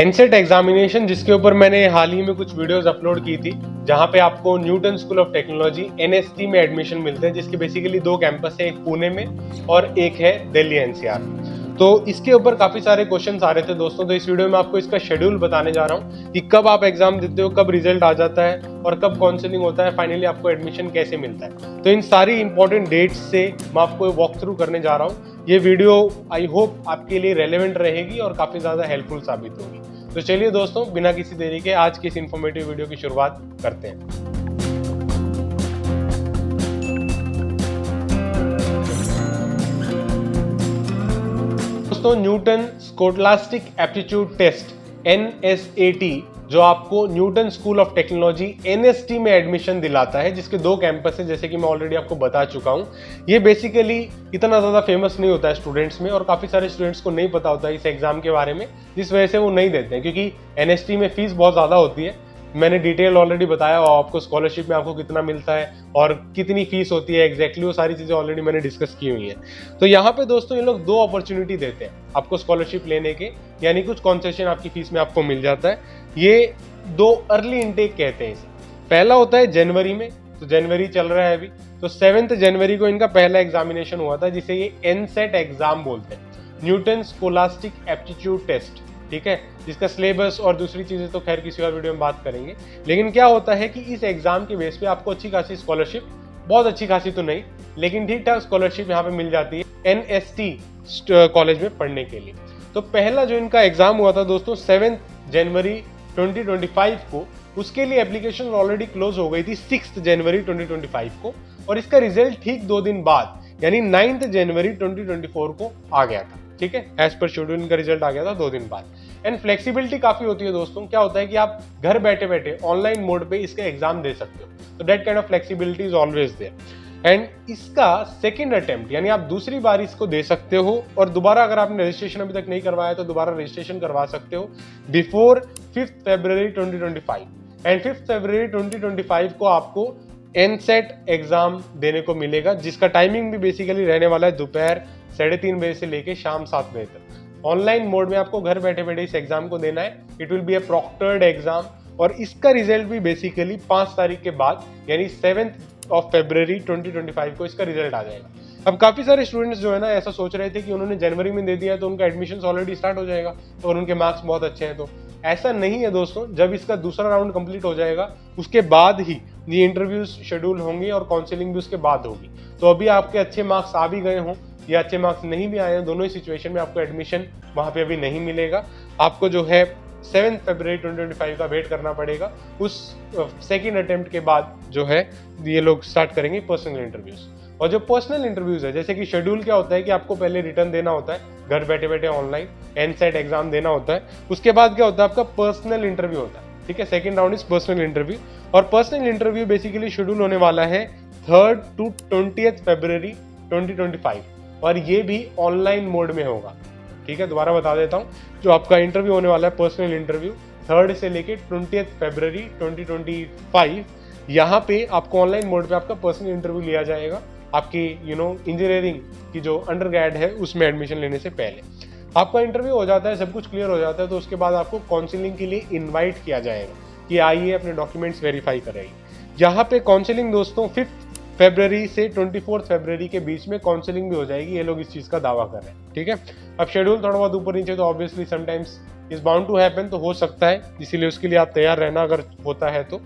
एनसेट examination जिसके ऊपर मैंने हाल ही में कुछ वीडियोस अपलोड की थी, जहां पे आपको Newton school of technology NST में एडमिशन मिलते हैं, जिसके बेसिकली 2 कैंपस है, एक पुणे में और एक है दिल्ली एनसीआर में। तो इसके ऊपर काफी सारे क्वेश्चंस आ रहे थे दोस्तों, तो इस वीडियो में आपको इसका शेड्यूल बताने जा रहा हूँ कि कब आप एग्जाम देते हो, कब रिजल्ट आ जाता है और कब काउंसलिंग होता है, फाइनली आपको एडमिशन कैसे मिलता है। तो इन सारी इंपॉर्टेंट डेट्स से मैं आपको वॉक थ्रू करने जा रहा हूँ। ये वीडियो आई होप आपके लिए रेलेवेंट रहेगी और काफी ज्यादा हेल्पफुल साबित होगी। तो चलिए दोस्तों, बिना किसी देरी के आज की इस इन्फॉर्मेटिव वीडियो की शुरुआत करते हैं। दोस्तों, Newton scholastic aptitude test NSAT जो आपको Newton school of technology NST में एडमिशन दिलाता है, जिसके 2 कैंपस है, जैसे कि मैं ऑलरेडी आपको बता चुका हूं। ये बेसिकली इतना ज़्यादा फेमस नहीं होता है स्टूडेंट्स में, और काफ़ी सारे स्टूडेंट्स को नहीं पता होता है इस एग्जाम के बारे में, जिस वजह से वो नहीं देते हैं, क्योंकि NST में फीस बहुत ज़्यादा होती है। मैंने डिटेल ऑलरेडी बताया, और आपको स्कॉलरशिप में आपको कितना मिलता है और कितनी फीस होती है एग्जैक्टली, वो सारी चीज़ें ऑलरेडी मैंने डिस्कस की हुई हैं। तो यहाँ पे दोस्तों ये लोग 2 अपॉर्चुनिटी देते हैं आपको स्कॉलरशिप लेने के, यानी कुछ कॉन्सेशन आपकी फीस में आपको मिल जाता है। ये 2 अर्ली इनटेक कहते हैं इसे। पहला होता है जनवरी में, तो जनवरी चल रहा है अभी, तो 7 जनवरी को इनका पहला एग्जामिनेशन हुआ था, जिसे ये एनसेट एग्जाम बोलते हैं, न्यूटन स्कोलास्टिक एप्टीट्यूड टेस्ट, ठीक है, जिसका सिलेबस और दूसरी चीजें तो खैर किसी और वीडियो में बात करेंगे। लेकिन क्या होता है कि इस एग्जाम के बेस पे आपको अच्छी खासी स्कॉलरशिप, बहुत अच्छी खासी तो नहीं लेकिन ठीक ठाक स्कॉलरशिप यहाँ पे मिल जाती है NST कॉलेज में पढ़ने के लिए। तो पहला जो इनका एग्जाम हुआ था दोस्तों 7 जनवरी 2025 को, उसके लिए एप्लीकेशन ऑलरेडी क्लोज हो गई थी 6 जनवरी 2025 को, और इसका रिजल्ट ठीक 2 दिन बाद यानी 9 जनवरी 2024 को आ गया था। ठीक है, एज पर शेड्यूल इनका रिजल्ट आ गया था 2 दिन बाद। एंड फ्लेक्सिबिलिटी काफी होती है दोस्तों। क्या होता है कि आप घर बैठे बैठे ऑनलाइन मोड पे इसका एग्जाम दे सकते हो, तो that kind of flexibility is always there. And इसका सेकंड अटेम्प्ट यानी आप दूसरी बार इसको दे सकते हो, और दोबारा अगर आपने रजिस्ट्रेशन अभी तक नहीं करवाया तो दोबारा रजिस्ट्रेशन करवा सकते हो बिफोर 5 फरवरी 2025। एंड 5 फरवरी 2025 को आपको एनसेट एग्जाम देने को मिलेगा, जिसका टाइमिंग भी बेसिकली रहने वाला है दोपहर 3:30 बजे से लेके शाम 7 बजे तक। ऑनलाइन मोड में आपको घर बैठे बैठे इस एग्जाम को देना है। It will be a proctored exam, और इसका रिजल्ट भी बेसिकली 5 तारीख के बाद यानी 7 फरवरी 2025 को इसका रिजल्ट आ जाएगा। अब काफी सारे स्टूडेंट्स जो है ना ऐसा सोच रहे थे कि उन्होंने जनवरी में दे दिया तो उनका एडमिशन ऑलरेडी स्टार्ट हो जाएगा और उनके मार्क्स बहुत अच्छे हैं। तो ऐसा नहीं है दोस्तों। जब इसका दूसरा राउंड कंप्लीट हो जाएगा उसके बाद ही ये इंटरव्यूज शेड्यूल होंगे और काउंसलिंग भी उसके बाद होगी। तो अभी आपके अच्छे मार्क्स आ भी गए हों या अच्छे मार्क्स नहीं भी आए हैं, दोनों ही सिचुएशन में आपको एडमिशन वहां पे अभी नहीं मिलेगा। आपको जो है 7 फरवरी 2025 का वेट करना पड़ेगा। उस सेकेंड अटेम्प्ट के बाद जो है ये लोग स्टार्ट करेंगे पर्सनल इंटरव्यूज। और जो पर्सनल इंटरव्यूज है, जैसे कि शेड्यूल क्या होता है कि आपको पहले रिटर्न देना होता है घर बैठे बैठे ऑनलाइन, एनसेट एग्जाम देना होता है। उसके बाद क्या होता है, आपका पर्सनल इंटरव्यू होता है। ठीक है, second round is personal interview, और पर्सनल इंटरव्यू बेसिकली शेड्यूल होने वाला है 3rd to 20th फरवरी 2025, और ये भी ऑनलाइन मोड में होगा। ठीक है, दोबारा बता देता हूँ, जो आपका इंटरव्यू होने वाला है पर्सनल इंटरव्यू 3rd से लेके 20th फरवरी 2025, यहाँ पे आपको ऑनलाइन मोड पे आपका पर्सनल इंटरव्यू लिया जाएगा आपकी इंजीनियरिंग की जो अंडरग्रेड है उसमें एडमिशन लेने से पहले। आपका इंटरव्यू हो जाता है, सब कुछ क्लियर हो जाता है, तो उसके बाद आपको काउंसलिंग के लिए इनवाइट किया जाएगा कि आइए अपने डॉक्यूमेंट्स वेरीफाई कराइए। यहाँ पे काउंसलिंग दोस्तों 5 फरवरी से 24 फरवरी के बीच में काउंसलिंग भी हो जाएगी। ये लोग इस चीज का दावा कर रहे हैं। ठीक है, अब शेड्यूल थोड़ा बहुत ऊपर नीचे तो obviously sometimes is bound to happen, तो हो सकता है, इसीलिए उसके लिए आप तैयार रहना अगर होता है तो।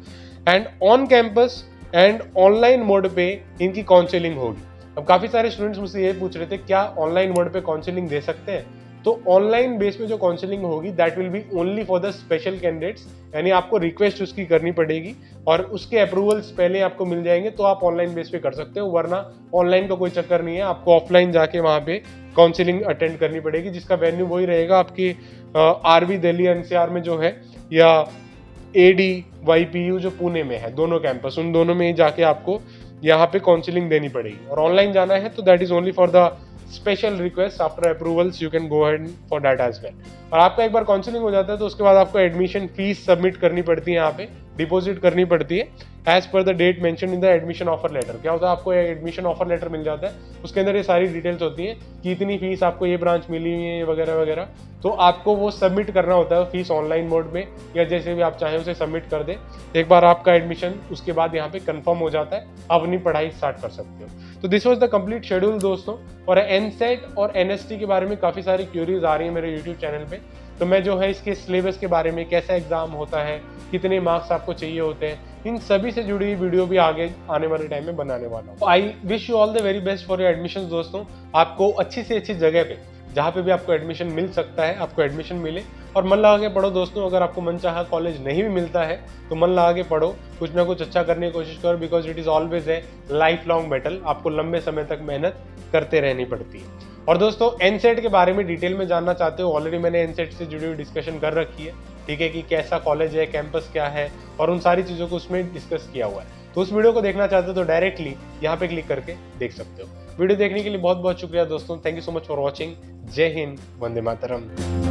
And on campus and online mode पे इनकी काउंसलिंग होगी। अब काफी सारे स्टूडेंट्स मुझसे ये पूछ रहे थे क्या ऑनलाइन मोड पे काउंसलिंग दे सकते हैं। तो ऑनलाइन बेस में जो काउंसलिंग होगी that will be only for the special candidates, यानी आपको रिक्वेस्ट उसकी करनी पड़ेगी और उसके अप्रूवल्स पहले आपको मिल जाएंगे, तो आप ऑनलाइन बेस पे कर सकते हो। वरना ऑनलाइन का कोई चक्कर नहीं है, आपको ऑफलाइन जाके वहाँ पे काउंसलिंग अटेंड करनी पड़ेगी, जिसका वेन्यू वही रहेगा आपके RV दिल्ली NCR में जो है, या ADYPU जो पुणे में है, दोनों कैंपस, उन दोनों में जाके आपको यहाँ पे काउंसलिंग देनी पड़ेगी। और ऑनलाइन जाना है तो that is only for the special request after approvals, you can go ahead for that as well. और आपका एक बार काउंसलिंग हो जाता है तो उसके बाद आपको एडमिशन फीस सबमिट करनी पड़ती है यहाँ पे डिपॉजिट करनी पड़ती है as per the date mention in the admission offer letter. क्या होता है, आपको एडमिशन ऑफर लेटर मिल जाता है, उसके अंदर ये सारी डिटेल्स होती हैं कि इतनी फीस आपको ये ब्रांच मिली हुई है वगैरह वगैरह। तो आपको वो सबमिट करना होता है फीस ऑनलाइन मोड में, या जैसे भी आप चाहें उसे सबमिट कर दें। एक बार आपका एडमिशन उसके बाद यहाँ पे कंफर्म हो जाता है, आप अपनी पढ़ाई स्टार्ट कर सकते हो। तो this was the complete schedule दोस्तों। और एनसेट और एनएसटी के बारे में काफ़ी सारी क्यूरीज आ रही है मेरे यूट्यूब चैनल पे, तो मैं जो है इसके सिलेबस के बारे में, कैसा एग्जाम होता है, कितने मार्क्स आपको चाहिए होते हैं, इन सभी से जुड़ी हुई वीडियो भी आगे आने वाले टाइम में बनाने वाला हूँ। I wish you all the very best for your admission दोस्तों। आपको अच्छी से अच्छी जगह पे, जहाँ पे भी आपको एडमिशन मिल सकता है, आपको एडमिशन मिले और मन लगा के पढ़ो दोस्तों। अगर आपको मन चाहा कॉलेज नहीं भी मिलता है तो मन लगा के पढ़ो, कुछ ना कुछ अच्छा करने की कोशिश करो, because it is always a life long battle. आपको लंबे समय तक मेहनत करते रहनी पड़ती है। और दोस्तों एनसेट के बारे में डिटेल में जानना चाहते हो, ऑलरेडी मैंने एनसेट से जुड़ी हुई डिस्कशन कर रखी है, ठीक है, कि कैसा कॉलेज है, कैंपस क्या है और उन सारी चीज़ों को उसमें डिस्कस किया हुआ है। तो उस वीडियो को देखना चाहते हो तो डायरेक्टली यहाँ पे क्लिक करके देख सकते हो। वीडियो देखने के लिए बहुत बहुत शुक्रिया दोस्तों। Thank you so much for watching. जय हिंद, वंदे मातरम।